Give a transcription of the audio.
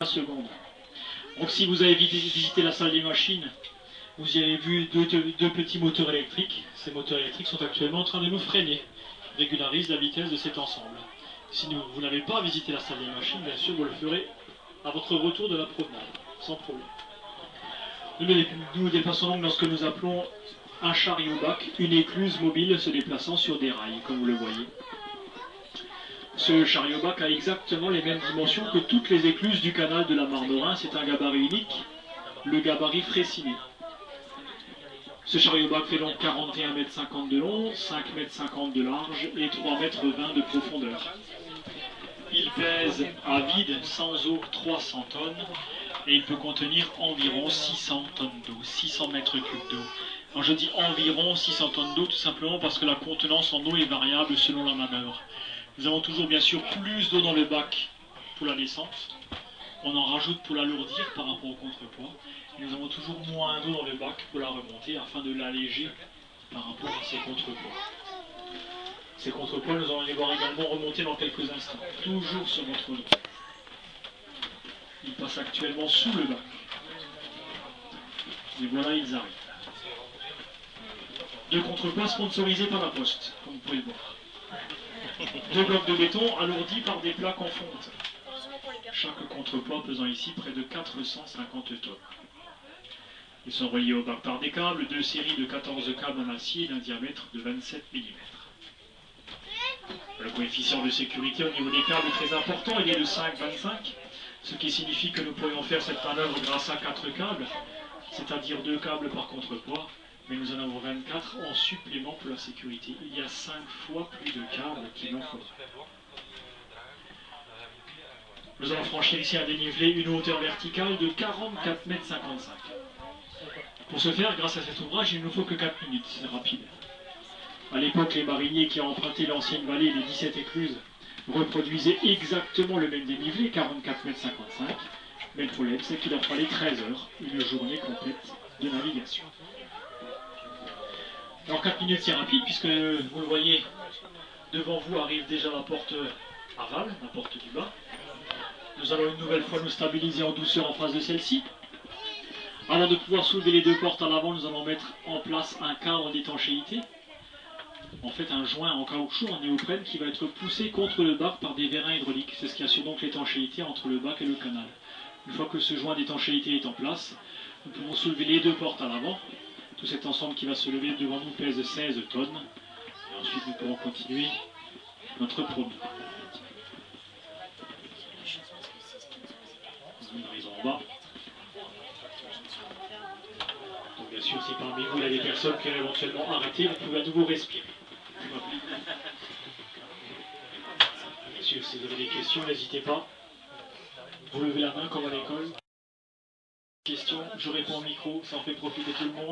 secondes. Donc si vous avez visité la salle des machines, vous y avez vu deux petits moteurs électriques. Ces moteurs électriques sont actuellement en train de nous freiner, régularisent la vitesse de cet ensemble. Si vous n'avez pas visité la salle des machines, bien sûr vous le ferez à votre retour de la promenade, sans problème. Nous déplaçons donc dans ce que nous appelons un chariot-bac, une écluse mobile se déplaçant sur des rails, comme vous le voyez. Ce chariot-bac a exactement les mêmes dimensions que toutes les écluses du canal de la Mare-Norin. C'est un gabarit unique, le gabarit Fraissinet. Ce chariot-bac fait donc 41,50 m de long, 5,50 m de large et 3,20 m de profondeur. Il pèse à vide, sans eau, 300 tonnes et il peut contenir environ 600 tonnes d'eau, 600 mètres cubes d'eau. Quand je dis environ 600 tonnes d'eau, tout simplement parce que la contenance en eau est variable selon la manœuvre. Nous avons toujours bien sûr plus d'eau dans le bac pour la descente. On en rajoute pour l'alourdir par rapport au contrepoids. Et nous avons toujours moins d'eau dans le bac pour la remonter afin de l'alléger par rapport à ces contrepoids. Ces contrepoids, nous allons les voir également remonter dans quelques instants. Toujours sur notre dos. Ils passent actuellement sous le bac. Et voilà, ils arrivent. Deux contrepoids sponsorisés par la Poste, comme vous pouvez le voir. Deux blocs de béton alourdis par des plaques en fonte. Chaque contrepoids pesant ici près de 450 tonnes. Ils sont reliés au bac par des câbles, deux séries de 14 câbles en acier d'un diamètre de 27 mm. Le coefficient de sécurité au niveau des câbles est très important, il est de 5,25, ce qui signifie que nous pourrions faire cette manœuvre grâce à 4 câbles, c'est-à-dire 2 câbles par contrepoids, mais nous en avons 24 en supplément pour la sécurité. Il y a 5 fois plus de câbles qu'il en faudra. Nous allons franchir ici un dénivelé, une hauteur verticale de 44,55 m. Pour ce faire, grâce à cet ouvrage, il ne nous faut que 4 minutes, c'est rapide. À l'époque, les mariniers qui ont emprunté l'ancienne vallée des 17 écluses reproduisaient exactement le même dénivelé, 44,55 m. Mais le problème, c'est qu'il leur fallait 13 heures, une journée complète de navigation. Alors 4 minutes, c'est rapide, puisque vous le voyez, devant vous arrive déjà la porte aval, la porte du bas. Nous allons une nouvelle fois nous stabiliser en douceur en face de celle-ci. Avant de pouvoir soulever les deux portes à l'avant, nous allons mettre en place un cadre d'étanchéité. En fait, un joint en caoutchouc, en néoprène, qui va être poussé contre le bac par des vérins hydrauliques. C'est ce qui assure donc l'étanchéité entre le bac et le canal. Une fois que ce joint d'étanchéité est en place, nous pouvons soulever les deux portes à l'avant. Tout cet ensemble qui va se lever devant nous pèse 16 tonnes. Et ensuite, nous pourrons continuer notre promenade. Ils en bas. Donc bien sûr, si parmi vous il y a des personnes qui ont éventuellement arrêté, vous pouvez à nouveau respirer. Bien sûr, si vous avez des questions, n'hésitez pas. Vous levez la main comme à l'école. Questions, je réponds au micro, ça en fait profiter tout le monde.